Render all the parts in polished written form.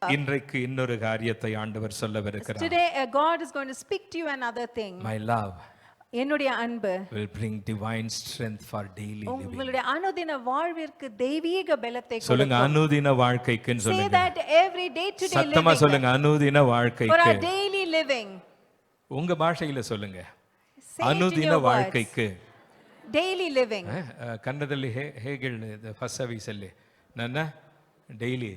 இன்றைக்கு இன்னொரு காரியத்தை ஆண்டவர் சொல்லவிருக்கிறார். Today God is going to speak to you another thing. My love என்னுடைய அன்பு will bring divine strength for daily living. உங்களுடைய அனுதின வாழ்விற்கு தெய்வீக பலத்தை கொடுக்கும். சொல்லுங்க அனுதின வாழ்க்கைக்குன்னு Say சொல்லுங்க. that every day to day living. சத்தமா சொல்லுங்க அனுதின For வாழ்க்கைக்கு. our daily living. உங்க பாஷையில சொல்லுங்க. Say it in ಅನುದಿನ your words. வாழ்க்கைக்கு. Daily living. ಕನ್ನಡದಲ್ಲಿ ಹೇಗೆ ಫಸ್ಟ್ ಸರ್ವಿಸ್ ಅಲ್ಲಿ ನನ್ನ ಡೈಲಿ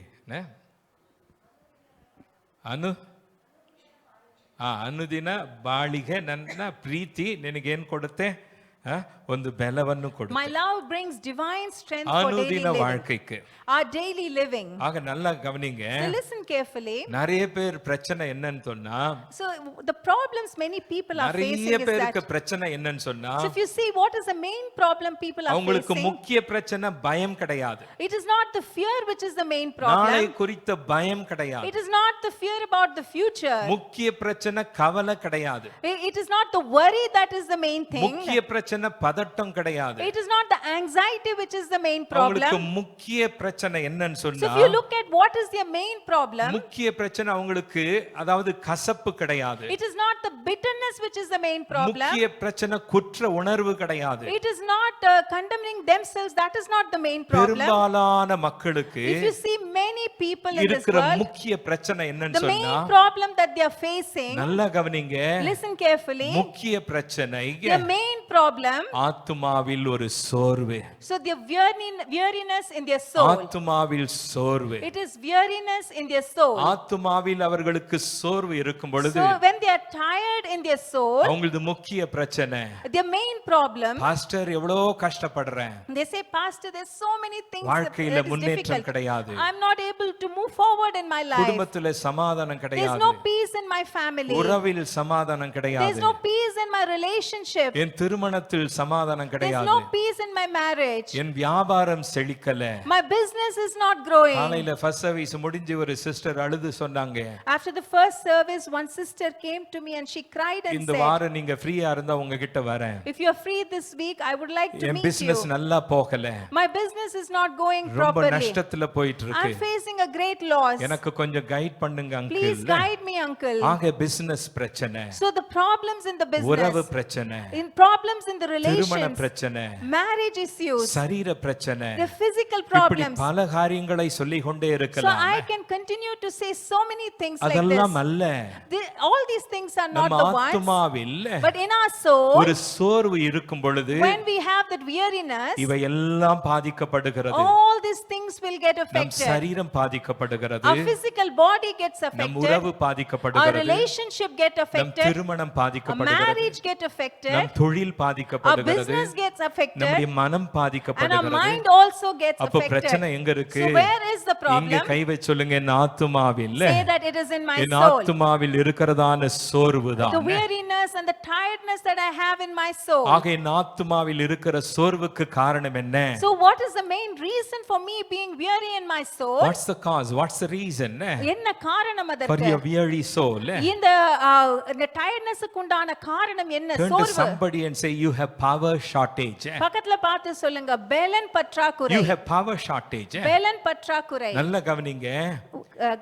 ಅನುದಿನ ಬಾಳಿಗೆ ನನ್ನ ಪ್ರೀತಿ ನಿನಗೇನ್ ಕೊಡುತ್ತೆ ಒಂದು ಬೆಲವನ್ನು ಕೊಡುತ್ತೆ. My love brings divine strength for daily ಅನುದಿನ living. வாழ்க்கைக்கு. Our daily living. ஆக நல்லா கவனிங்க. So listen carefully. நிறைய பேர் பிரச்சனை என்னன்னு சொன்னா So the problems many people are facing நிறைய is பேருக்கு that. பிரச்சனை என்னன்னு சொன்னா So if you see what is the main problem people are அவங்களுக்கு facing. முக்கிய பிரச்சனை பயம் கிடையாது. It is not the fear which is the main நாளை problem. குறித்த பயம் கிடையாது. It is not the fear about the future. முக்கிய பிரச்சனை கவலை கிடையாது. It is not the worry that is the main thing. முக்கிய பிரச்சனை பதட்டம் கிடையாது. It is not the anxiety which is the main அவங்களுக்கு problem. முக்கிய பிரச்சனை என்னன்னு So சொன்னா if you look at what is their main problem, முக்கிய பிரச்சனை அவங்களுக்கு அதாவது கசப்பு கிடையாது. it is not the bitterness which is the main problem. முக்கிய பிரச்சனை குற்ற உணர்வு கிடையாது. It is not condemning themselves, that is not the main problem. பெரும்பாலான மக்களுக்கு If you see many people in this இருக்கிற world, முக்கிய பிரச்சனை என்னன்னு the main சொன்னா problem that they are facing, நல்லா கவனிங்க, listen carefully, முக்கிய பிரச்சனை the main problem, ஆத்துமாவில் ஒரு சோர்வு. so the weariness in their soul. ஆத்துமாவில் சோர்வு. It is weariness in their soul. ஆத்துமாவில் அவர்களுக்கு சோர்வு இருக்கும் பொழுது So when they are tired in their soul, அவங்களது முக்கிய பிரச்சனை their main problem, பாஸ்டர் எவ்வளவு கஷ்டப்படுறேன், they say, Pastor, there's so many things வாழ்க்கையில that is முன்னேற்றம் difficult. கிடையாது, I'm not able to move forward in my life. குடும்பத்துல சமாதானம் There's கிடையாது, no peace in my family. உறவில் சமாதானம் There's கிடையாது, no peace in my relationship. என் திருமணத்தில் சமாதானம் There's கிடையாது, no peace in my marriage. என் வியாபாரம் செழிக்கல. My business is not growing. காலையில ஃபர்ஸ்ட் சர்வீஸ் முடிஞ்சு ஒரு சிஸ்டர் அழுது சொன்னாங்க, After the first service, one sister came to me and she cried and இந்த said, வாரம் நீங்க ஃப்ரீயா இருந்தா உங்ககிட்ட வரேன், if you're free this week, I would like to N meet you. Business நல்லா போகல, My business is not going ரொம்ப properly. நஷ்டத்துல போயிட்டு இருக்கு, I'm facing a great loss. எனக்கு கொஞ்சம் கைட் பண்ணுங்க Please uncle. guide me, uncle. ஆக பிசினஸ் பிரச்சனை, So the problems in the உறவு business, பிரச்சனை, in problems in the திருமண relations, பிரச்சனை, marriage issues, சரீர பிரச்சனை, the physical இப்படி problems. பல காரியங்களை சொல்லிக் கொண்டே So இருக்கலாம். I can continue to say so many things like அதெல்லாம் this. அல்ல, All these things are not நம்ம the ones. ஆத்துமாவில் But in our soul, ஒரு சோர்வு இருக்கும் பொழுது when we have that weariness, இவை எல்லாம் பாதிக்கப்படுகிறது. all these things will get நம் affected. சரீரம் பாதிக்கப்படுகிறது, Our physical body gets நம் affected. உறவு Our பாதிக்கப்படுகிறது, relationship get நம் affected. திருமணம் Our பாதிக்கப்படுகிறது, marriage get நம் affected. தொழில் Our பாதிக்கப்படுகிறது, business gets affected. நம்முடைய மனம் And our பாதிக்கப்படுகிறது. mind also gets அப்ப பிரச்சனை affected. எங்க இருக்கு? So where is the இங்க problem? கை வச்சு சொல்லுங்க, என் ஆத்துமாவில், Say that it is in my N soul. ஆத்துமாவில் இருக்கிறதான சோர்வுதான். The weariness and the tiredness that I have in my soul. ஆக என் ஆத்துமாவில் இருக்கிற சோர்வுக்கு காரணம் என்ன? So what is the main reason for me being weary in my soul? What's the cause? What's the reason என்ன காரணம் for அதற்கு? your weary soul? இந்த டயர்ட்னஸ்க்கு உண்டான காரணம் என்ன? Turn to சோர்வு. somebody and say, you have power shortage. பக்கத்துல பார்த்து சொல்லுங்க, பெலன் பற்றாக்குறை. You have power shortage. பெலன் பற்றாக்குறை. நல்ல கவனிங்க,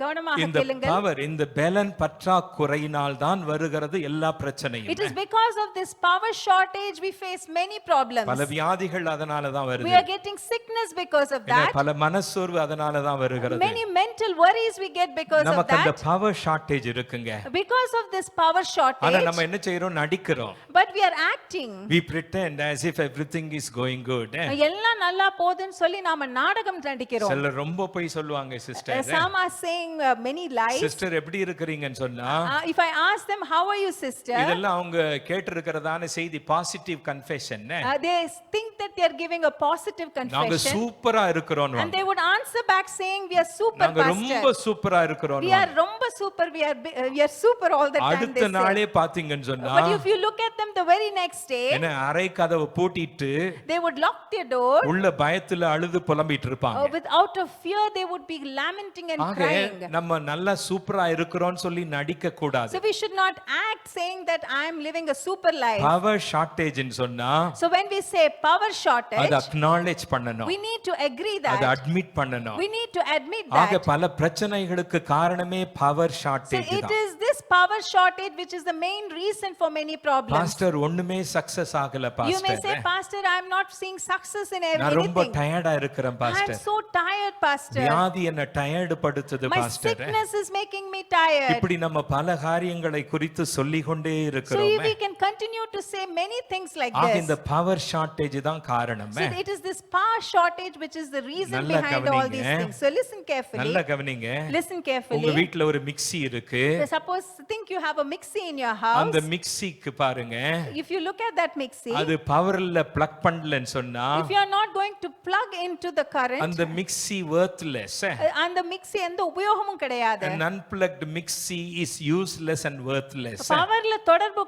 கவனமாக இந்த கேளுங்க. பவர், இந்த பெலன் பற்றாக்குறையினால் தான் வருகிறது எல்லா பிரச்சனையும். It is because of this power shortage we face many problems. பல வியாதிகள் அதனால தான் We வருது, are getting sickness because of that. பல மனசோர்வு அதனால தான் வருகிறது. Many mental worries we get because of நமக்கு அந்த that. பவர் ஷார்ட்டேஜ் இருக்குங்க. Because of this power ஆனா shortage, நம்ம என்ன செய்றோம்? நடிக்கிறோம். but we are acting. We pretend as if everything is going good. எல்லாம் நல்லா போகுதுன்னு சொல்லி நாம நாடகம் நடிக்கிறோம். சிலர் ரொம்ப போய் சொல்லுவாங்க, sister Some are saying many lies. Sister எப்படி இருக்கறீங்கன்னு சொன்னா, If I ask them, how are you, sister? இதெல்லாம் அவங்க கேட்டிருக்கிறதான செய்தி positive confession. They think that they are giving a positive நாங்க confession. சூப்பரா இருக்கிறோம். And they would answer back saying, we are super, நாங்க ரொம்ப pastor. சூப்பரா இருக்கிறோம். We are ரொம்ப super, we are super all the time, they அடுத்த say. நாளே பாத்தீங்கன்னு சொன்னா, But if you look at them the very next day, என்ன அறை கதவை பூட்டிட்டு they would lock their door. உள்ள பயத்துல அழுது புலம்பிட்டு இருப்பாங்க. Out of fear, they would be lamenting and ஆக crying. நம்ம நல்லா சூப்பரா இருக்கிறோம்னு சொல்லி நடிக்க கூடாது. So we should not act saying that I am living a super life. Power shortage சொன்னா So when we say power அதை shortage, அக்னாலேஜ் பண்ணணும், we need to agree அதை that. அட்மிட் பண்ணணும். We need to admit ஆக that. பல பிரச்சனைகளுக்கு காரணமே power So shortage it தான். is this power shortage which is the main reason for many problems. Pastor ஒண்ணுமே சக்சஸ் ஆகல You may say, pastor, Pastor, I am not seeing success in நான் ரொம்ப anything. டயர்டா இருக்கிறேன் I am pastor, so tired, Pastor. வியாதி என்ன tired படுத்துது My pastor. sickness is making me tired. இப்படி நம்ம பல காரியங்களை குறித்து சொல்லிக் கொண்டே So இருக்கிறோம். we can continue to say many things like ஆக this. இந்த பவர் ஷார்ட்டேஜ் தான் காரணம். So it is this power shortage which is the reason நல்லா behind all these கவனிங்க. things. So listen carefully. நல்லா கவனிங்க. Listen உங்க carefully. வீட்ல ஒரு மிக்ஸி இருக்கு, So suppose think you have a mixie in your house. அந்த மிக்ஸிக்கு பாருங்க, If you look at that mixie, அது பவர்ல பிளக் பண்ணலன்னு சொன்னா if you are not going to plug into the current, அந்த மிக்ஸி வொர்த்லெஸ். அந்த mixie எந்த உபயோகமும் கிடையாது. An unplugged mixie is useless and worthless. பவர்ல தொடர்பு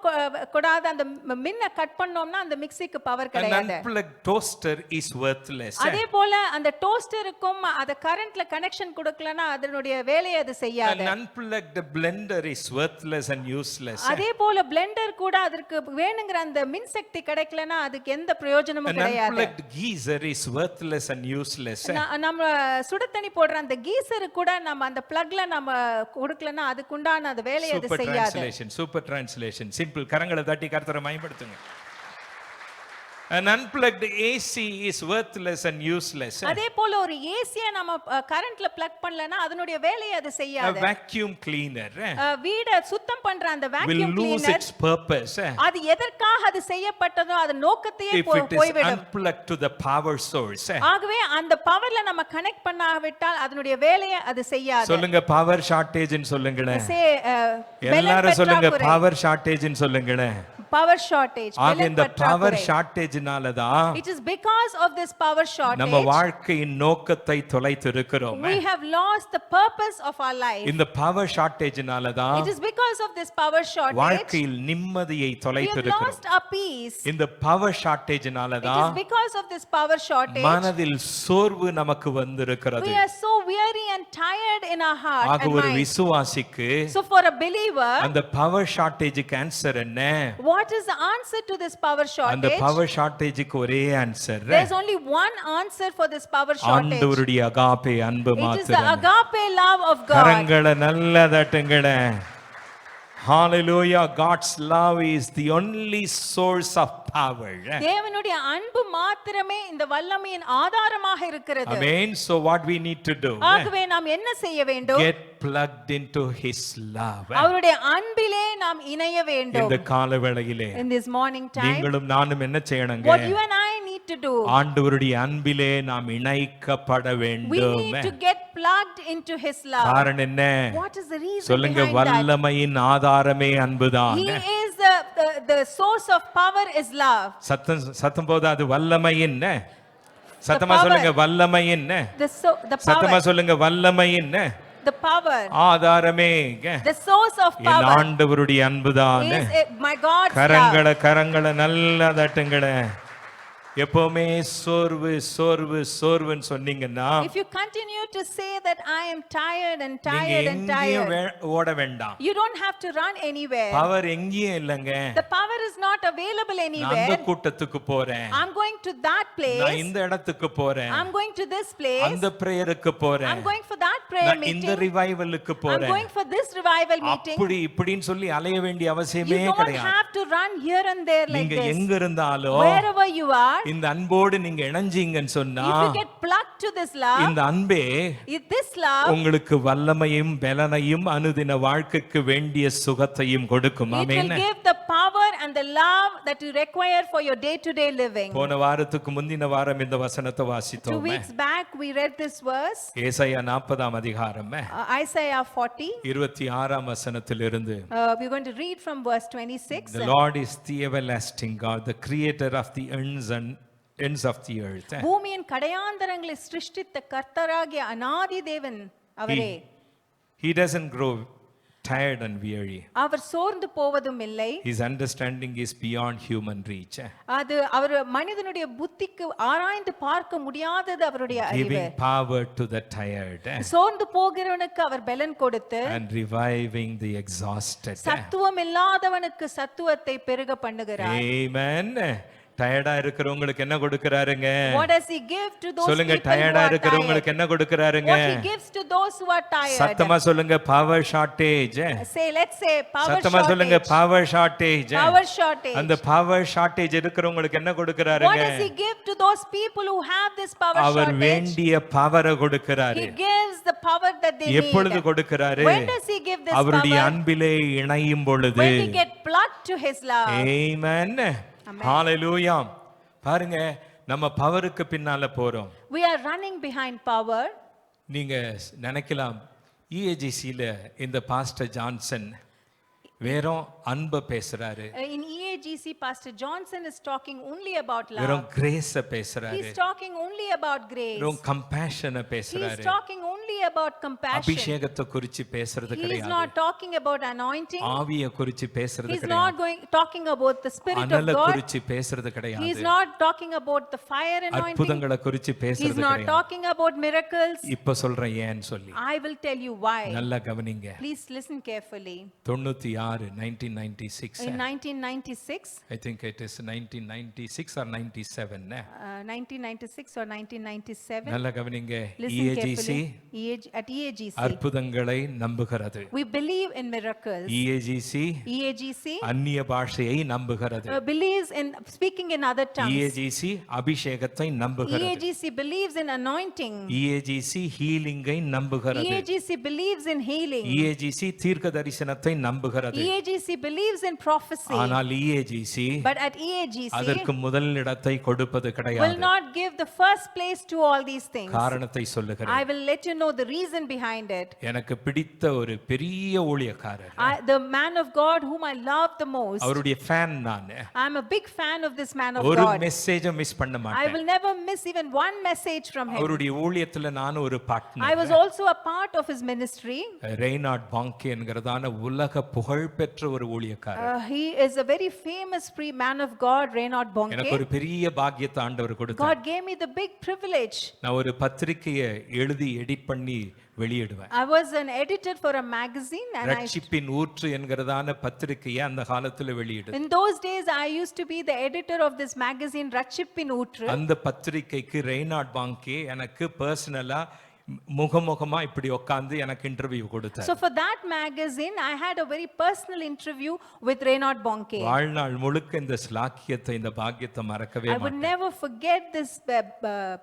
கூடாத அந்த மின்ன கட் பண்ணோம்னா அந்த மிக்ஸிக்கு பவர் An கிடையாது. unplugged toaster is worthless. அதே போல அந்த டோஸ்டருக்கும் அத கரண்ட்ல கனெக்ஷன் கொடுக்கலனா அதனுடைய வேலையை அது An செய்யாது. unplugged blender is worthless and useless. அதே போல பிளெண்டர் கூட அதற்கு வேணுங்கிற அந்த மின்சக்தி கிடைக்கலனா அதுக்கு எந்த பிரயோஜனமும் An கிடையாது. unplugged geyser is worthless and useless. நம்ம சுடு தண்ணி போடுற அந்த கீசர் கூட நம்ம அந்த பிளக்ல நம்ம கொடுக்கலனா அதுக்கு உண்டான அந்த வேலையை அது Super செய்யாது. translation, super translation. Simple. கரங்களை தட்டி கர்த்தரை மகிமைப்படுத்துங்க. An unplugged AC is worthless and useless. அதே போல ஒரு ஏசியை நம்ம கரண்ட்ல பிளக் பண்ணலனா அதனுடைய வேலையை அது A செய்யாது. vacuum cleaner வீட சுத்தம் பண்ற அந்த will vacuum lose cleaner its purpose அது எதற்காக அது செய்யப்பட்டதோ அது நோக்கத்தையே if it is போய்விடும். unplugged to the power source. ஆகவே அந்த பவர்ல நம்ம கனெக்ட் பண்ணாவிட்டால் அதனுடைய வேலையை அது செய்யாது. சொல்லுங்க பவர் ஷார்ட்டேஜ்னு சொல்லுங்களேன். Say, எல்லாரும் சொல்லுங்க பவர் ஷார்ட்டேஜ்னு சொல்லுங்களேன். power shortage. ஆக இந்த பவர் ஷார்ட்டேஜ்னால தான் It is because of this power நம்ம shortage வாழ்க்கையின் நோக்கத்தை தொலைத்திருக்கிறோம். we have lost the purpose of our life. இந்த பவர் ஷார்ட்டேஜ்னால தான் It is because of this power shortage வாழ்க்கையில் நிம்மதியை we have தொலைத்திருக்கிறோம். lost our peace. இந்த பவர் ஷார்ட்டேஜ்னால It is தான் because of this power shortage மனதில் சோர்வு நமக்கு வந்திருக்கிறது. we are so weary and tired in our heart ஆக and ஒரு mind. விசுவாசிக்கு So for a believer, அந்த பவர் ஷார்ட்டேஜ்க்கு ஆன்சர் என்ன? what is the answer to this power அந்த shortage? பவர் ஷார்ட்டேஜ்க்கு ஒரே answer There's only one answer for this power shortage. ஆண்டவருடைய Agape அன்பு It is the மாத்திரம். agape love of God. கரங்களை நல்லா தட்டுங்களே. Hallelujah. God's love is the only source of power. தேவனுடைய அன்பு மாத்திரமே இந்த வல்லமையின் ஆதாரமாக இருக்கிறது. Amen. So what we need to do? ஆகவே நாம் என்ன செய்ய வேண்டும்? Get plugged into his love. அவருடைய அன்பிலே நாம் இணைய வேண்டும். இந்த காலவேளையிலே In this morning time, நீங்களும் நானும் என்ன செய்யணுங்க? what you and I need to do, ஆண்டவருடைய அன்பிலே நாம் இணைக்கப்பட we வேண்டும். need to get plugged into his love. காரணம் என்ன? What is the reason சொல்லுங்க, behind that? வல்லமையின் ஆதாரமே அன்புதான். He is the source of power is love. சத்தம் போது அது வல்லமையின் சத்தமா power. சொல்லுங்க, வல்லமையின் The சத்தமா power, சொல்லுங்க, வல்லமையின் the power, ஆதாரமே the source of N power ஆண்டவருடைய அன்புதான். is my God's love. கரங்களை நல்லா தட்டுங்களே. எப்பவுமே சோர்வு சோர்வு சோர்வுன்னு சொன்னீங்கன்னா If you continue to say that I am tired and நீங்க tired and எங்கேயும் tired, ஓட வேண்டாம். you don't have to run anywhere. Power எங்கேயும் இல்லைங்க. The power is not available நான் அந்த anywhere. கூட்டத்துக்கு போறேன், I'm going to that நான் place. இந்த இடத்துக்கு போறேன், I'm going to this place. அந்த பிரேயருக்கு போறேன், I'm going for that prayer நான் இந்த meeting. ரிவைவலுக்கு I'm போறேன், going for this revival meeting. அப்படி இப்படின்னு சொல்லி அலைய வேண்டிய You அவசியமே don't கிடையாது. have to run here and there like நீங்க this. எங்க இருந்தாலும் Wherever you are, இந்த அன்போடு நீங்க இணைஞ்சீங்கன்னு சொன்னா if you get plugged to this love, இந்த அன்பே if this love, உங்களுக்கு வல்லமையும் பலனையும் அனுதின வாழ்க்கைக்கு வேண்டிய சுகத்தையும் கொடுக்கும். it will amen. give the power and the love that you require for your day-to-day living. போன வாரத்துக்கு முந்தின வாரம் இந்த வசனத்தை 2 வாசித்தோம். weeks back we read this verse, ஏசாயா 40ஆம் அதிகாரம் Isaiah 40. 26ஆம் வசனத்திலிருந்து. We're going to read from verse 26. The Lord is the everlasting God, the creator of the ends of the earth. பூமியின் கடையாந்தரங்களை சிருஷ்டித்த கர்த்தராகிய அநாதி தேவன் அவரே. He doesn't grow tired and weary. அவர் சோர்ந்து போவதும் இல்லை. His understanding is beyond human reach. அது அவர் மனிதனுடைய புத்திக்கு ஆராய்ந்து பார்க்க முடியாதது அவருடைய அறிவு. Giving power to the tired சோர்ந்து போகிறவனுக்கு அவர் பலன் கொடுத்து and reviving the exhausted. சத்துவம் இல்லாதவனுக்கு சத்துவத்தை பெருக பண்ணுகிறார். Amen. டயர்டா இருக்கிறவங்களுக்கு என்ன கொடுக்கறாருங்க? What does he give to those சொல்லுங்க, people who டயர்டா are இருக்கிறவங்களுக்கு tired? என்ன கொடுக்கறாருங்க? What he gives to those who are tired? சத்தமா சொல்லுங்க, power shortage. Let's say power சத்தமா சொல்லுங்க, shortage. Power shortage. Power shortage. அந்த பவர் ஷார்ட்டேஜ் இருக்கிறவங்களுக்கு என்ன What கொடுக்கறாருங்க? does he give to those people who have this power our shortage? வேண்டிய பவரை கொடுக்கறாரு. He gives the power that they எப்பொழுது need. கொடுக்கறாரு? When does he give this அவருடைய power? அன்பிலே இணையும் பொழுது. When we get plugged to his love. Amen. Hallelujah. பாருங்க, நம்ம பவருக்கு பின்னால போறோம். We are running behind power. நீங்க நினைக்கலாம், EAGCல இந்த பாஸ்டர் ஜான்சன் வெறும் அன்பை பேசுறாரு, In EAGC, Pastor Johnson is talking only about வெறும் love. கிரேஸ பேசுறாரு, He's talking only about grace. வெறும் கம்பேஷனை He's பேசுறாரு, talking only about compassion. அபிஷேகத்தை குறிச்சு பேசுறது He is கிடையாது, not talking about anointing. ஆவியை குறிச்சு பேசுறது He's கிடையாது, not talking about the Spirit of Analai God. குறிச்சு பேசுறது He's கிடையாது, not talking about the fire anointing. அற்புதங்களை குறிச்சு He's பேசுறது not கிடையாது. talking about miracles. இப்ப சொல்றேன் ஏன்னு சொல்லி, I will tell you why. நல்லா கவனிங்க. Please listen carefully. 96 1996 In 1996, I think it is 1996 or 97 1996 or 1997, நல்லா கவனிங்க. listen EAGC carefully. At EAGC, அற்புதங்களை நம்புகிறது. we believe in miracles. EAGC EAGC அந்நிய பாஷையை நம்புகிறது. believes in speaking in other tongues. EAGC அபிஷேகத்தை நம்புகிறது. EAGC believes in anointing. EAGC ஹீலிங்கை நம்புகிறது. EAGC believes in healing. EAGC தீர்க்க தரிசனத்தை நம்புகிறது. EAGC believes in prophecy. ஆனால் EAGC But at EAGC, அதற்கு முதல் இடத்தை கொடுப்பது will கிடையாது. not give the first place to all these things. காரணத்தை சொல்லுகிறேன். I will let you know the reason behind it. எனக்கு பிடித்த ஒரு பெரிய ஊழியக்காரர், The man of God whom I love the most. அவருடைய ஃபேன் நான். I'm a big fan of this man of ஒரு God. மெசேஜ் மிஸ் பண்ண I மாட்டேன். will never miss even one message from him. அவருடைய ஊழியத்துல நான் ஒரு I partner. was also a part of his ministry. ரெய்னார்ட் Banke என்கிறதான உலக புகழ்பெற்ற ஒரு ஊழியக்காரர். He is a very famous man of God, Reinhard எனக்கு ஒரு Bonke. பெரிய பாக்கியத்தை ஆண்டவர் கொடுத்தார். God gave me the big privilege. நான் ஒரு பத்திரிக்கையை எழுதி எடிட் பண்ணி வெளியிடுவேன். I was an editor for a magazine and ரட்சிப்பின் ஊற்று என்கிறதான பத்திரிக்கையை அந்த காலத்துல வெளியிடு. in those days I used to be the editor of this magazine Ratchippin Ootru. அந்த பத்திரிக்கைக்கு ரெய்னார்ட் பாங்கே எனக்கு பர்சனலா முகமுகமா இப்படி உட்கார்ந்து எனக்கு இன்டர்வியூ கொடுத்தார். So for that magazine I had a very personal interview with Reinhard Bonke. வாழ்நாள் முழுக்க இந்த ஸ்லாக்கியத்தை இந்த பாக்கியத்தை மறக்கவே I would மாட்டேன். never forget this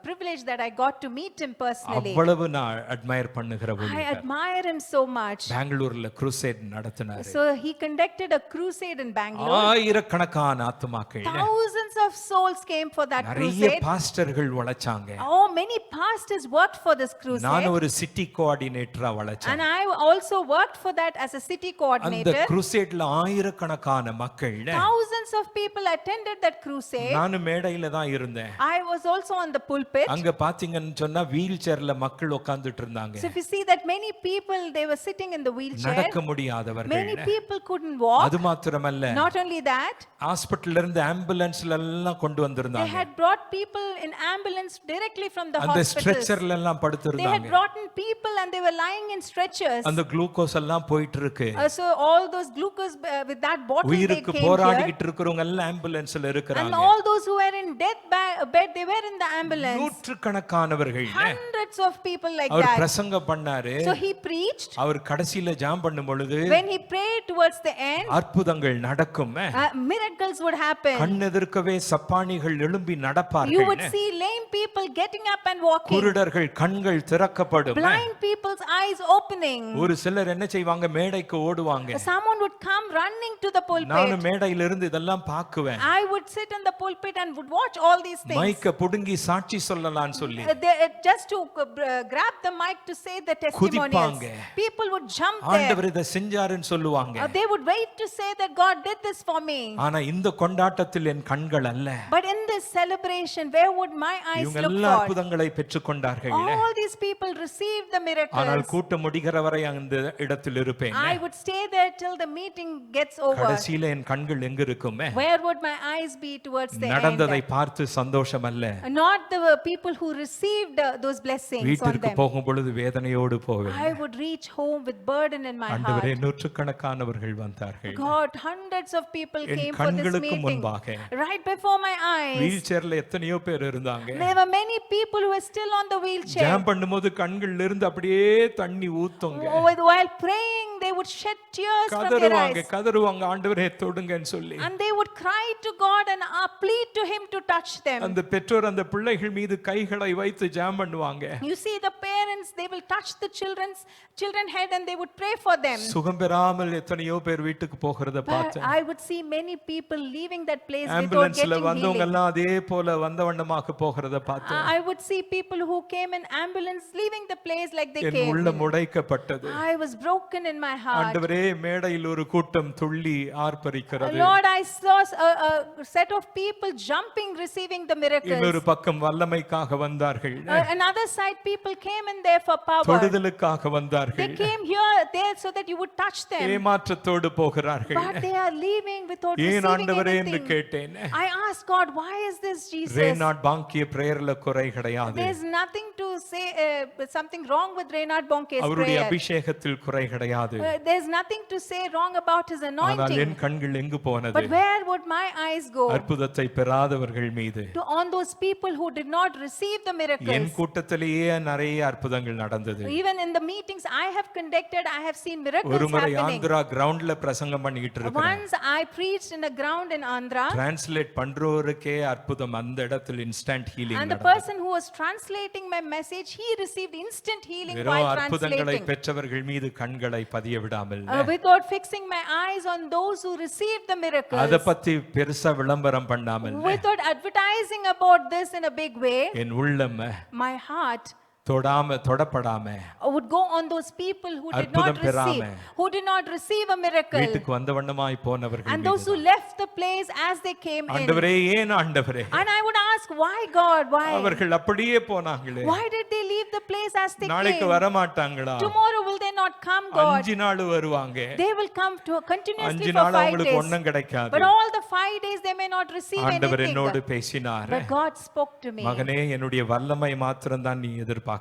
privilege that I got to meet him personally. அவ்வளவு நான் அட்மையர் பண்ணுகிற I ஊழியர். admire him so much. பெங்களூர்ல crusade நடத்தினார். So he conducted a crusade in Bangalore. ஆயிரக்கணக்கான ஆத்துமாக்கள், Thousands of souls came for that நிறைய crusade. பாஸ்டர்கள் வளைச்சாங்க. Oh, many pastors worked for this crusade. நான் ஒரு city கோஆர்டினேட்டரா வளைச்சேன். And I also worked for that as a city அந்த coordinator. crusade-ல ஆயிரக்கணக்கான மக்கள், Thousands of people attended that crusade. நானும் மேடையில தான் இருந்தேன். I was also on the pulpit. அங்க பாத்தீங்கன்னு சொன்னா வீல் சேர்ல மக்கள் உட்கார்ந்துட்டு இருந்தாங்க. So if you see that many people, they were sitting in the wheelchair. நடக்க முடியாதவர்கள். Many people couldn't walk. அது மாத்திரமல்ல, Not only that, ஹாஸ்பிடல்ல இருந்து ஆம்புலன்ஸ்ல எல்லாம் கொண்டு they வந்திருந்தாங்க. had brought people in ambulance directly from the அந்த hospitals. ஸ்ட்ரெச்சர்ல எல்லாம் They had படுத்திருந்தாங்க. brought in people and they were lying in stretchers. அந்த குளுக்கோஸ் எல்லாம் போயிட்டு இருக்கு. So all those glucose with that bottle they உயிருக்கு came here. போராடிட்டு இருக்கிறவங்க எல்லாம் ஆம்புலன்ஸ்ல And இருக்கிறாங்க. all those who were in death bed, they were in the ambulance. நூற்றுக்கணக்கானவர்கள். Hundreds of people like our that. பிரசங்கம் பண்ணாரு. So he preached. அவர் கடைசியில jam பண்ணும் பொழுது When he prayed towards the end, அற்புதங்கள் நடக்கும். miracles would happen. கண்ணெதிர்க்கவே சப்பானிகள் எழும்பி You நடப்பார்கள். would see lame people getting up and walking. குருடர்கள் கண்கள் திறக்கப்படும். Blind people's eyes opening. ஒரு சிலர் என்ன செய்வாங்க, மேடைக்கு ஓடுவாங்க. Someone would come running to the pulpit. நானும் மேடையில இருந்து இதெல்லாம் இதெல்லாம் பாக்குவேன். I would sit in the pulpit and would watch all these things. மைக்க புடுங்கி சாட்சி சொல்லலாம்னு சொல்லி Just to grab the mic to say the testimonials. குதிப்பாங்க. People would jump there. ஆண்டவர் இதை செஞ்சாருன்னு சொல்லுவாங்க. They would wait to say that God did this for me. ஆனா இந்த கொண்டாட்டத்தில் என் கண்கள் அல்ல. But in this celebration, where would my eyes இவங்க look எல்லா for? அற்புதங்களை பெற்றுக்கொண்டார்கள். All these people received the miracles. ஆனால் கூட்டம் முடிகிற வரை அந்த இடத்தில் இருப்பேன். I would stay there till the meeting gets over. கடைசியில என் கண்கள் எங்க இருக்குமே? Where would my eyes be towards the end? நடந்ததை பார்த்து சந்தோஷம் அல்ல. Not the people who received those blessings on வீட்டிற்கு them. போகும் பொழுது வேதனையோடு போவேன். I would reach home with burden in my heart. ஆண்டவரே நூற்றுக்கணக்கானவர்கள் வந்தார்கள். God, hundreds of people N came for this கண்களுக்கு meeting. முன்பாக Right before my eyes. Wheel சேர்ல எத்தனையோ பேர் இருந்தாங்க. There were many people who were still on the wheelchair. ஜெபம் பண்ணும்போது கண்கள்ல இருந்து அப்படியே தண்ணி ஊத்துங்க. While praying, they would shed tears from their eyes. கதறுவாங்க ஆண்டவரே தொடுங்கன்னு சொல்லி. And they would cry to God and plead to him to touch them. அந்த பெற்றோர் அந்த பிள்ளைகள் மீது கைகளை வைத்து ஜெபம் பண்ணுவாங்க. You see, the parents, they will touch the children head and they would pray for them. சுகம் பெறாமல் எத்தனையோ பேர் வீட்டுக்கு போகிறத பார்த்தேன். I would see many people leaving that place without ஆம்புலன்ஸ்ல getting வந்தவங்க healing. எல்லாம் அதே போல வந்தவண்ணமாக போகிறத பார்த்தேன். I would see people who came in ambulance leaving the place like they N came. உள்ளம் உடைக்கப்பட்டது. I was broken in my heart. ஆண்டவரே மேடையில் ஒரு கூட்டம் துள்ளி ஆர்ப்பரிக்கிறது. Lord, I saw a set of people jumping, receiving the miracles. இன்னொரு பக்கம் வல்லமைக்காக வந்தார்கள். Another side, people came in there for power. தொடுதலுக்காக They வந்தார்கள். came here, there, so that you would touch them. ஏமாற்றத்தோடு போகிறார்கள். But they are leaving without ஏன் receiving ஆண்டவரே என்று anything. கேட்டேன். I asked God, why is this, Jesus? ரேனாட் பாங்கிய பிரேயர்ல குறை கிடையாது. There's nothing to say, something wrong with Reinhard Bonke's அவருடைய prayer. அபிஷேகத்தில் குறை கிடையாது. There's nothing to say wrong about his ஆனால் anointing. என் கண்கள் எங்கு போனது? But where would my eyes go? அற்புதத்தை பெறாதவர்கள் மீது. On those people who did not receive the N miracles. கூட்டத்திலேயே நிறைய அற்புதங்கள் நடந்தது. Even in the meetings I have conducted, I have seen miracles ஒருமுறை happening. ஆந்திரா கிரவுண்ட்ல பிரசங்கம் பண்ணிட்டு இருக்கேன். Once I preached in a ground in Andhra, translate பண்றவருக்கே அற்புதம், அந்த இடத்தில் இன்ஸ்டன்ட் ஹீலிங் and the நடந்தது. person who was translating my message, he received instant healing வெறும் while அற்புதங்களை translating. பெற்றவர்கள் மீது கண்களை பதிய விடாமல் Without fixing my eyes on those who received the miracles. அத பத்தி பெருசா விளம்பரம் பண்ணாமல் Without advertising about this in a big way, என் உள்ளம் my heart தொடப்படாம would go on those people who did அற்புதம் not receive, பெறாம who did not receive a miracle, வீட்டுக்கு வந்தவண்ணமாய் போனவர்கள் and those who left the place as they came in. ஆண்டவரே ஏன் ஆண்டவரே? And I would ask, why God, why? அவர்கள் அப்படியே போனாங்களே, Why did they leave the place as they நாளைக்கு came? வர மாட்டாங்களா? Tomorrow will they not come, God? 5 நாள் வருவாங்க, They will come to continuously 5 for நாள் 5 அவங்களுக்கு days. ஒண்ணும் கிடைக்காது. But all the 5 days they may not receive ஆண்டவர் anything. என்னோடு பேசினார். But God spoke to me. மகனே, என்னுடைய வல்லமை மாத்திரம் தான் நீ எதிர்பார்க்கிற.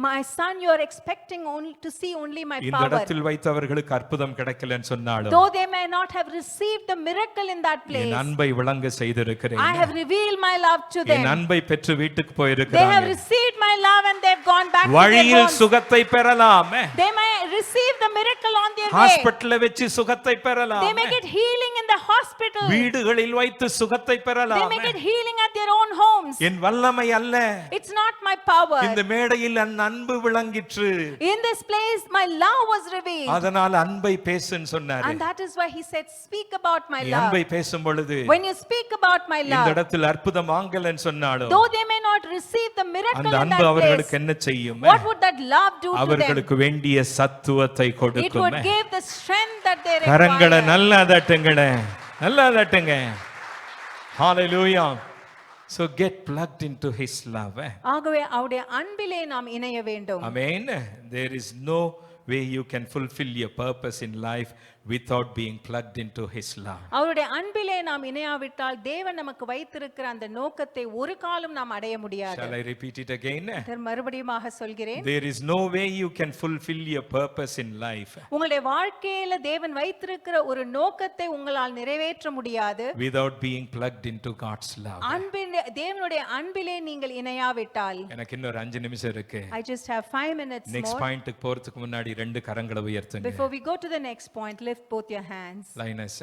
My son, you are expecting only to see only my இந்த power. இடத்தில் வைத்தவர்களுக்கு அற்புதம் கிடைக்கலன்னு சொன்னாலும் Though they may not have received the miracle in that place, என் அன்பை விளங்க செய்திருக்கிறேன். I have revealed my love to them. என் அன்பை பெற்று வீட்டுக்கு They have போயிருக்கிறாங்க. received my love and they have gone back to their வழியில் homes. சுகத்தை பெறலாம். They may receive the miracle on their way. ஹாஸ்பிடல்ல வச்சு சுகத்தை They பெறலாம். may get healing in the hospital. வீடுகளில் வைத்து சுகத்தை They பெறலாம். may get healing at their own homes. என் வல்லமை அல்ல, It's not my power. இந்த மேடையில் என் அன்பு விளங்கிற்று. In this place, my love was revealed. அதனால் அன்பை பேசுன்னு சொன்னாரு. And that is why he said, speak about my நீ love. அன்பை பேசும் பொழுது When you speak about my இந்த love, இடத்தில் அற்புதம் வாங்கலன்னு சொன்னாலும் though they may not receive the miracle அந்த in அன்பு that அவர்களுக்கு place, என்ன செய்யும்? what would that love do to them? அவர்களுக்கு வேண்டிய சத்துவத்தை It கொடுக்கும். would give the strength that they கரங்களை require. நல்லா தட்டுங்கள, நல்லா தட்டுங்க. Hallelujah. So get plugged into his love. ஆகவே அவருடைய அன்பிலே நாம் இணைய வேண்டும். Amen. There is no way you can fulfill your purpose in life without being plugged into his love. அவருடைய அன்பிலே நாம் இணையாவிட்டால் தேவன் நமக்கு வைத்திருக்கிற அந்த நோக்கத்தை ஒரு காலம் நாம் அடைய முடியாது. Shall I repeat it again? மறுபடியுமாக சொல்கிறேன். There is no way you can fulfill your purpose in life உங்களுடைய வாழ்க்கையில தேவன் வைத்திருக்கிற ஒரு நோக்கத்தை உங்களால் நிறைவேற்ற முடியாது without being plugged into God's love. தேவனுடைய அன்பிலே நீங்கள் இணையாவிட்டால். எனக்கு இன்னொரு 5 நிமிஷம் இருக்கு. I just have 5 minutes Next more. பாயிண்ட்க்கு போறதுக்கு முன்னாடி 2 கரங்களை உயர்த்துங்க. Before we go to the next point, lift both your hands. லைனஸ்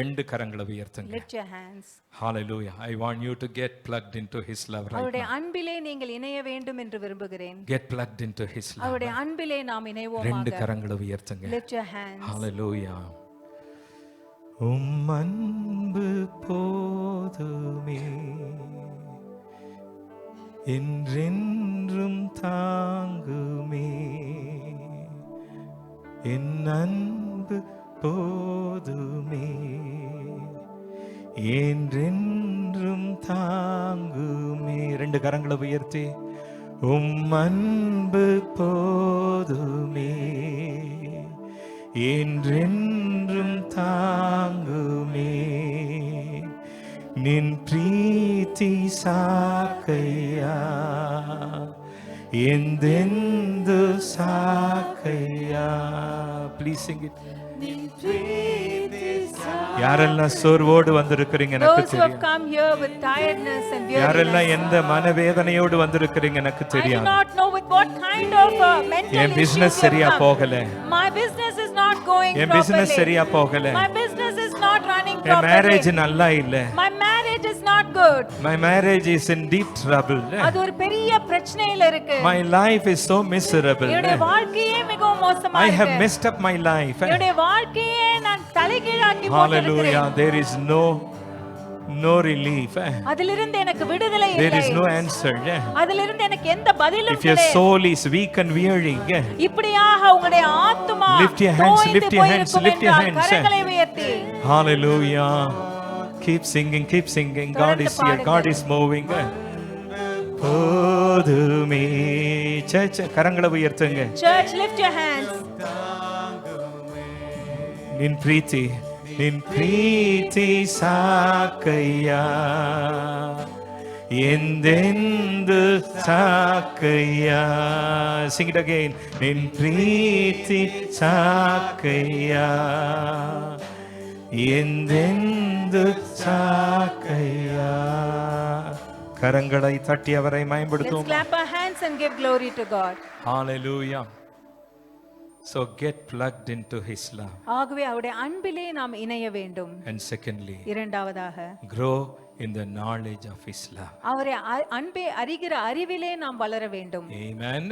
2 கரங்களை உயர்த்துங்க. Lift your hands. Hallelujah. I want you to get plugged into his love right அவருடைய now. அன்பிலே நீங்கள் இணைய வேண்டும் என்று விரும்புகிறேன். Get plugged into his love. அவருடைய அன்பிலே நாம் இணைவோமாக. 2 கரங்களை உயர்த்துங்க. Lift your hands. Hallelujah. அன்பு போதுமே என்றென்றும் தாங்குமே என் அன்பு போதுமே என்றென்றும் தாங்குமே. ரெண்டு கரங்களை உயர்த்தி அன்பு போதுமே என்றென்றும் தாங்குமே நின் பிரீத்தி சாக்கையா ಎಂದೆಂದು ಸಾಕಯ್ಯ. Please Singh it. யாரெல்லாம் சோர்வோடு வந்திருக்கிறீங்க எனக்கு தெரியும். யாரெல்லாம் எந்த மனவேதனையோடு வந்திருக்கிறீங்க எனக்கு தெரியும். என் பிசினஸ் சரியா போகல, என் பிசினஸ் சரியா போகல, என் மேரேஜ் நல்லா இல்ல, my marriage is in deep trouble, அது ஒரு பெரிய பிரச்சனையில இருக்கு, my life is so miserable, என்னுடைய வாழ்க்கையே மிகவும் மோசமா இருக்கு, I have messed up my life, என்னுடைய வாழ்க்கையே நான் தலைகீழாக்கி போட்டிருக்கிறேன். Hallelujah, there is no relief, அதிலிருந்து எனக்கு விடுதலை இல்லை, there is no answer, அதிலிருந்து எனக்கு எந்த பதிலும் இல்லை. if your soul is weak and weary, இப்படியாக உங்களுடைய ஆத்துமா lift your hands, lift your hands, lift your hands, கரங்களை உயர்த்தி hallelujah, keep singing, God is here, God is moving. போதுமே. சர்ச் கரங்களை உயர்த்துங்க. Church, lift your hands. நின் பிரீத்தி சாக்கையா ಎಂದೆಂದು ಸಾಕಯ್ಯ. Sing it again. ನಿನ್ ಪ್ರೀತಿ ಸಾಕಯ್ಯ ಎಂದೆಂದು ಸಾಕಯ್ಯ. கரங்களை தட்டி அவரை மகிமைப்படுத்துவோம். Let's clap our hands and give glory to God. Hallelujah. So get plugged into his love. ஆகவே அவருடைய அன்பிலே நாம் இணைய வேண்டும். And secondly, இரண்டாவதாக grow in the knowledge of his love. அவரை அன்பை அறிகிற அறிவிலே நாம் வளர வேண்டும். Amen.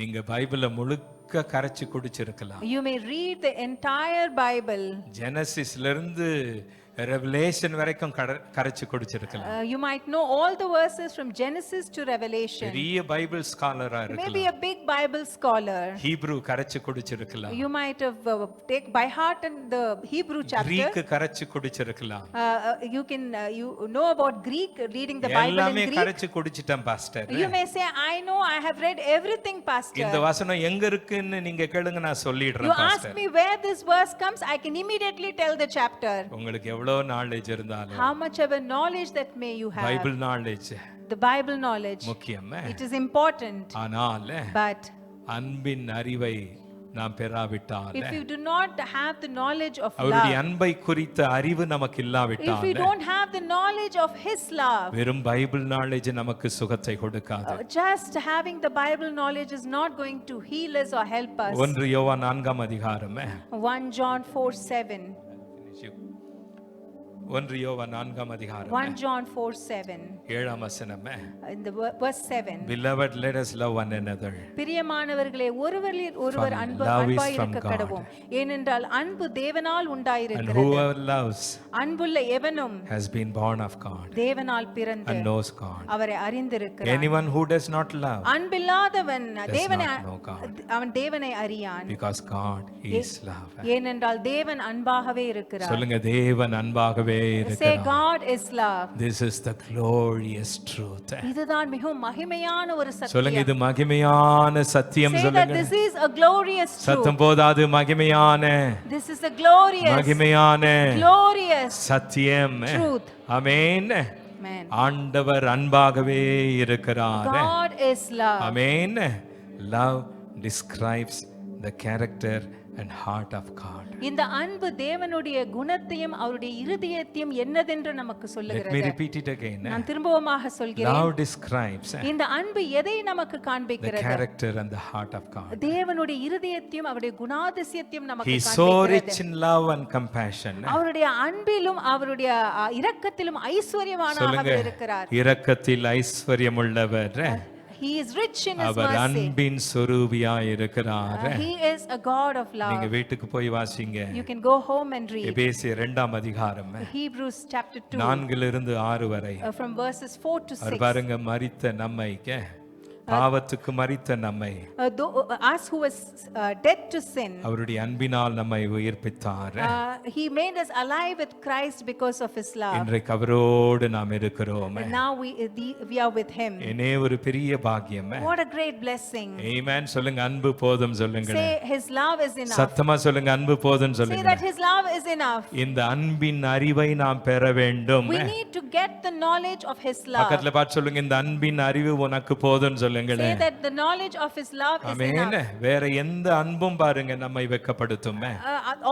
நீங்க பைபிளை முழுக்க கரைச்சு குடிச்சிருக்கலாம். You may read the entire Bible. ஜெனசிஸ்ல இருந்து ரெவலேஷன் வரைக்கும் கரைச்சு குடிச்சிருக்கலாம். You might know all the verses from Genesis to Revelation. பெரிய பைபிள் ஸ்காலரா இருக்கலாம். Maybe a big Bible scholar. Hebrew கரைச்சு குடிச்சிருக்கலாம். You might have take by heart in the Hebrew chapter. Greek கரைச்சு குடிச்சிருக்கலாம். You can you know about Greek, reading the Bible in Greek. எல்லாமே கரைச்சு குடிச்சிட்டேன் pastor. You may say I know, I have read everything pastor. இந்த வசனம் எங்க இருக்குன்னு நீங்க கேளுங்க, நான் சொல்லிடுறேன் pastor. You ask me where this verse comes, I can immediately tell the chapter. உங்களுக்கு எவ்வளவு knowledge இருந்தாலும், how much of a knowledge that may you have, Bible knowledge, the Bible knowledge முக்கியம். It is important. ஆனால் but அன்பின் அறிவை நாம் பெறாவிட்டால், if you do not have the knowledge of love, அவருடைய அன்பை குறித்த அறிவு நமக்கு இல்லாவிட்டால், if we don't have the knowledge of his love, வெறும் பைபிள் knowledge நமக்கு சுகத்தை கொடுக்காது. just having the Bible knowledge is not going to heal us or help us. 1 யோவான் 4ஆம் அதிகாரம் 1 John 4:7. 1 யோவான் 4ஆம் அதிகாரம் 1 John 4:7. 7ஆம் வசனம். In the verse 7. Beloved, let us love one another. பிரியமானவர்களே, ஒருவரில் ஒருவர் அன்பாய் இருக்க கடவோம், ஏனென்றால் அன்பு தேவனால் உண்டாயிருக்கிறது. And whoever loves அன்புள்ள எவனும் has been born of God தேவனால் பிறந்து and knows God. அவரை அறிந்திருக்கிறான். Anyone who does not love அன்பில்லாதவன் அவன் தேவனை அறியான். because God is love. ஏனென்றால் தேவன் அன்பாகவே இருக்கிறார். சொல்லுங்க, தேவன் அன்பாகவே இருக்கிறார். Say God is love. This is the glorious truth. இதுதான் மிகவும் மகிமையான ஒரு சத்தியம். சொல்லுங்க, இது மகிமையான சத்தியம். சொல்லுங்க, this is a glorious truth. சத்தம் போதாது, மகிமையான, this is a glorious, மகிமையான, glorious சத்தியம். truth. ஆமென். Amen. ஆண்டவர் அன்பாகவே இருக்கிறார். God is love. Amen. Love describes the character and heart of God. இந்த அன்பு தேவனுடைய குணத்தையும் அவருடைய இருதயத்தையும் என்னதென்று நமக்கு சொல்லுகிறது. Let me repeat it again. நான் திரும்பவுமாக சொல்கிறேன். Love describes இந்த அன்பு எதை நமக்கு காண்பிக்கிறது? the character and the heart of God. தேவனுடைய இருதயத்தையும் அவருடைய குணாதிசயத்தையும் நமக்கு He is காண்பிக்கிறது. so rich in love and compassion. அவருடைய அன்பிலும் அவருடைய இரக்கத்திலும் ஐஸ்வரியமானவராக இருக்கிறார். இரக்கத்தில் ஐஸ்வரியமுள்ளவர். He is rich in his our mercy. அன்பின் சொரூபியாய் இருக்கிறார். He is a God of நீங்க love. வீட்டுக்கு போய் வாசிங்க. You can go home and read எபேசியர் 2ஆம் அதிகாரம் Hebrews chapter 2 4 6 வரை. from verses 4 to 6. பாருங்க, மரித்த நம்மை பாவத்துக்கு மரித்த நம்மை Us who was dead to sin, அவருடைய அன்பினால் நம்மை உயிர்ப்பித்தார். he made us alive with Christ because of his love. இன்றைக்கு அவரோடு நாம் இருக்கிறோம். And now we are with him. என்னே ஒரு பெரிய பாக்கியம். What a great blessing. ஆமென். சொல்லுங்க, அன்பு போதும் சொல்லுங்க. Say his love is enough. சத்தமா சொல்லுங்க, அன்பு போதும் Say சொல்லுங்க. that his love is enough. இந்த அன்பின் அறிவை நாம் பெற வேண்டும். We need to get the knowledge of his love. பக்கத்துல பார்த்து சொல்லுங்க, இந்த அன்பின் அறிவு உனக்கு போதும் சொல்லுங்க. Say that the knowledge of his love is enough. வேற எந்த அன்பும் பாருங்க நம்மை வெட்கப்படுத்தும்.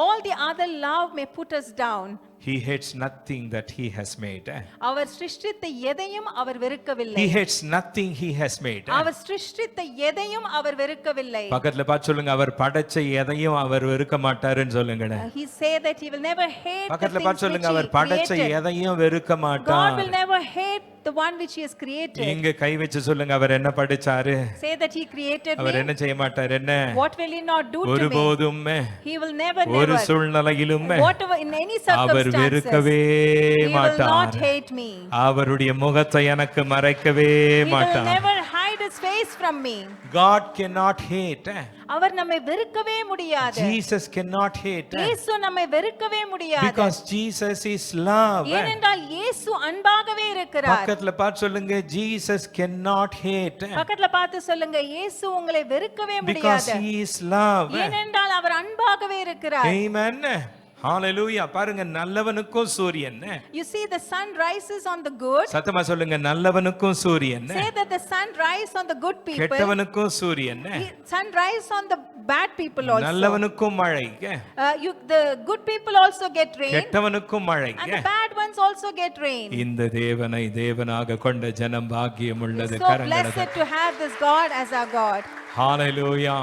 All the other love may put us down. He hates nothing that he has made. அவர் சிருஷ்டித்த எதையும் அவர் வெறுக்கவில்லை. He hates nothing he has made. அவர் சிருஷ்டித்த எதையும் அவர் வெறுக்கவில்லை. பக்கத்துல பார்த்து சொல்லுங்க, அவர் படைச்ச எதையும் அவர் வெறுக்க மாட்டாருன்னு சொல்லுங்க. He say that he will never hate. பக்கத்துல பார்த்து சொல்லுங்க, அவர் படைச்ச எதையும் வெறுக்க மாட்டார். God will never hate the one which he has created. இங்க கை வச்சு சொல்லுங்க, அவர் என்ன படைச்சாரு? Say that he created me. அவர் என்ன செய்ய மாட்டார்? என்ன? What will he not do to me? ஒருபோதும் He will never ஒரு சூழ்நிலையிலும் whatever in any circumstances அவர் வெறுக்கவே மாட்டார். He will not hate me. அவருடைய முகத்தை எனக்கு மறைக்கவே மாட்டார். He will never hide his face from me. God cannot hate. அவர் நம்மை வெறுக்கவே முடியாது. Jesus cannot hate. இயேசு நம்மை வெறுக்கவே முடியாது. Because Jesus is love. ஏனென்றால் இயேசு அன்பாகவே இருக்கிறார். பக்கத்துல பார்த்து சொல்லுங்க, Jesus cannot hate. பக்கத்துல பார்த்து சொல்லுங்க, இயேசு உங்களை வெறுக்கவே முடியாது. Because he is love. ஏனென்றால் அவர் அன்பாகவே இருக்கிறார். Amen. Hallelujah. பாருங்க, நல்லவனுக்கும் சூரியன். You see the sun rises on the good. சத்தமா சொல்லுங்க, நல்லவனுக்கும் சூரியன். Say that the sun rises on the good people. கெட்டவனுக்கும் சூரியன். Sun rises on the bad people also. நல்லவனுக்கும் மழை. The good people also get rain. கெட்டவனுக்கும் மழை. And the bad ones also get rain. இந்த தேவனை தேவனாக கொண்ட ஜனம் பாக்கியம் உள்ளது. So blessed to have this God as our God. Hallelujah.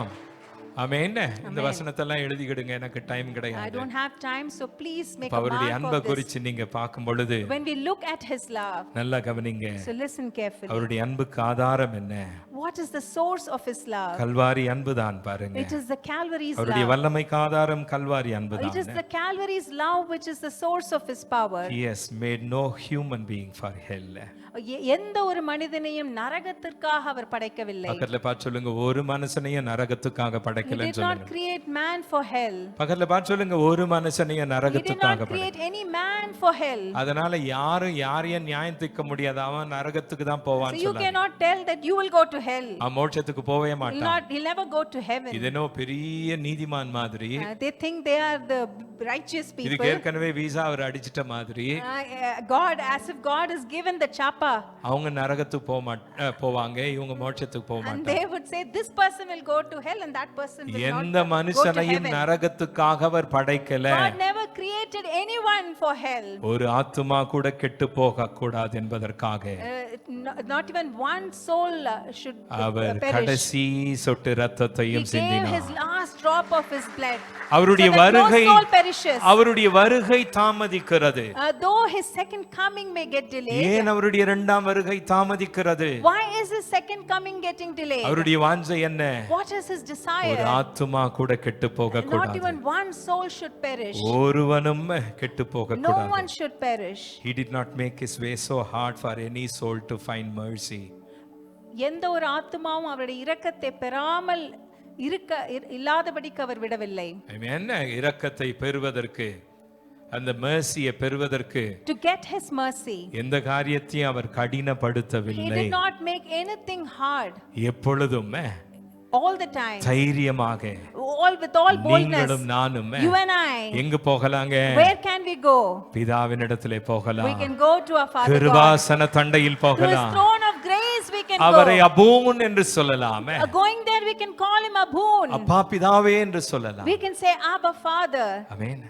ஆமென். இந்த வசனத்தெல்லாம் எழுதிடுங்க, எனக்கு டைம் கிடையாது. I don't have time, so please make a அவருடைய mark அன்பை of this. குறித்து நீங்க பார்க்கும் பொழுது When we look at his love, நல்லா கவனிங்க. so listen carefully. அவருடைய அன்புக்கு ஆதாரம் என்ன? What is the source of his love? Kalvari அன்புதான் பாருங்க. It is the Calvary's அவருடைய love. வல்லமைக்கு ஆதாரம் கல்வாரி It அன்புதான். is the Calvary's love which is the source of his power. He has made no human being for hell. எந்த ஒரு மனிதனையும் நரகத்திற்காக அவர் படைக்கவில்லை. பக்கத்துல பார்த்து சொல்லுங்க, ஒரு மனுஷனையும் நரகத்துக்காக He படைக்கலன்னு did not சொல்லுங்க. create man for hell. பக்கத்துல பார்த்து சொல்லுங்க, ஒரு மனுஷனையும் He did நரகத்துக்காக not படைக்கல. create any man for hell. அதனால யாரும் யாரையும் நியாயம் தீர்க்க முடியாது. அவன் நரகத்துக்கு தான் So போவான்னு you சொல்றாங்க. cannot tell that you will go to hell. அவன் மோட்சத்துக்கு போவே மாட்டான். He'll never go to heaven. இதனோ பெரிய நீதிமான் மாதிரி, They think they are the righteous people. இதுக்கு ஏற்கனவே வீசா அவர் அடிச்சிட்ட மாதிரி, God, as if God has given the chapa. அவங்க நரகத்துக்கு போவாங்க, இவங்க மோட்சத்துக்கு போக And மாட்டாங்க. they would say this person will go to hell and that person will எந்த not go to மனுஷனையும் heaven. நரகத்துக்காக our படைக்கல. God never created anyone for hell. ஒரு ஆத்துமா கூட கெட்டு போக கூடாது என்பதற்காக Not even one soul should our perish. கடைசி சொட்டு He ரத்தத்தையும் gave சிந்தினார். his last drop of his blood. அவருடைய So that no வருகை soul perishes. அவருடைய வருகை தாமதிக்கிறது. Though his second coming may get delayed. ஏன் அவருடைய இரண்டாம் வருகை தாமதிக்கிறது? Why is his second coming getting delayed? அவருடைய வாஞ்சை என்ன? What is his desire? ஒரு ஆத்துமா கூட கெட்டு போக Not கூடாது. even one soul should perish. ஒருவனும் கெட்டு போக No கூடாது. one should perish. He did not make his way so hard for any soul to find mercy. எந்த ஒரு ஆத்துமாவும் அவருடைய இரக்கத்தை பெறாமல் இல்லாதபடிக்கு அவர் விடவில்லை. Amen. இரக்கத்தை பெறுவதற்கு, அந்த mercy-யை பெறுவதற்கு, To get his mercy, எந்த காரியத்தையும் அவர் he கடினப்படுத்தவில்லை. did not make anything hard. எப்பொழுதும் All the time, தைரியமாக with all boldness, நீங்களும் நானும் you and I, எங்க போகலாங்க? where can we go? பிதாவினிடத்திலே We போகலாம். can go to our Father God. கிருபாசன தண்டையில் To his போகலாம். throne of grace we can அவரை go. அபூன் என்று சொல்லலாம். Going there we can call him Abun. அப்பா பிதாவே என்று சொல்லலாம். We can say Abba Father. Amen.